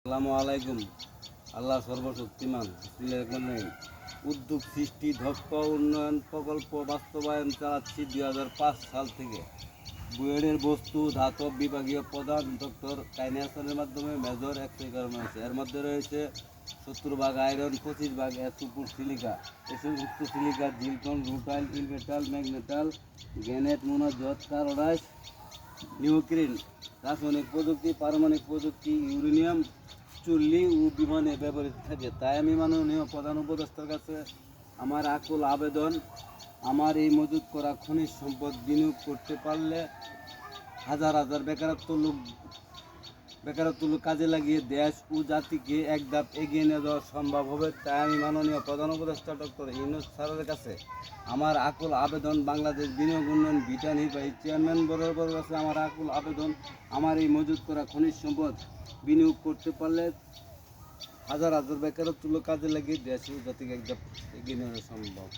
আসসালামু আলাইকুম। আল্লাহ সর্বশক্তিমান। উদ্যোগ সৃষ্টি দক্ষ উন্নয়ন প্রকল্প বাস্তবায়ন চালাচ্ছি 2005 সাল থেকে। বুয়েটের বস্তু ধাতব বিভাগীয় প্রধান ডক্টর কাইনাসনের মাধ্যমে মেজর এক্সরে করানো হয়েছে। এর মধ্যে রয়েছে 70 ভাগ আয়রন, 25 ভাগ সুপুর সিলিকা, এসযুক্ত silica, zircon, rutile, ilmenite, magnetite, garnet, monazite, কার্বনাইট, নিউক্লিন, রাসায়নিক প্রযুক্তি, পারমাণবিক প্রযুক্তি, ইউরেনিয়াম চুল্লি ও বিমানে ব্যবহৃত থাকে। তাই আমি মাননীয় প্রধান উপদেষ্টার কাছে আমার আকুল আবেদন, আমার এই মজুত করা খনিজ সম্পদ বিনিয়োগ করতে পারলে হাজার হাজার বেকারত্ব লোক কাজে লাগিয়ে দেশ ও জাতিকে এক ধাপ এগিয়ে নিয়ে যাওয়া সম্ভব হবে। তাই আমি মাননীয় প্রধান উপদেষ্টা ডক্টর ইউনূস স্যারের কাছে আমার আকুল আবেদন, বাংলাদেশ বিনিয়োগ উন্নয়ন বিটা নির্বাহী চেয়ারম্যান বরাবর কাছে আমার আকুল আবেদন, আমার এই মজুত করা খনিজ সম্পদ বিনিয়োগ করতে পারলে হাজার হাজার বেকারত্ব লোক কাজে লাগিয়ে দেশ ও জাতিকে এক ধাপ এগিয়ে নেওয়া সম্ভব।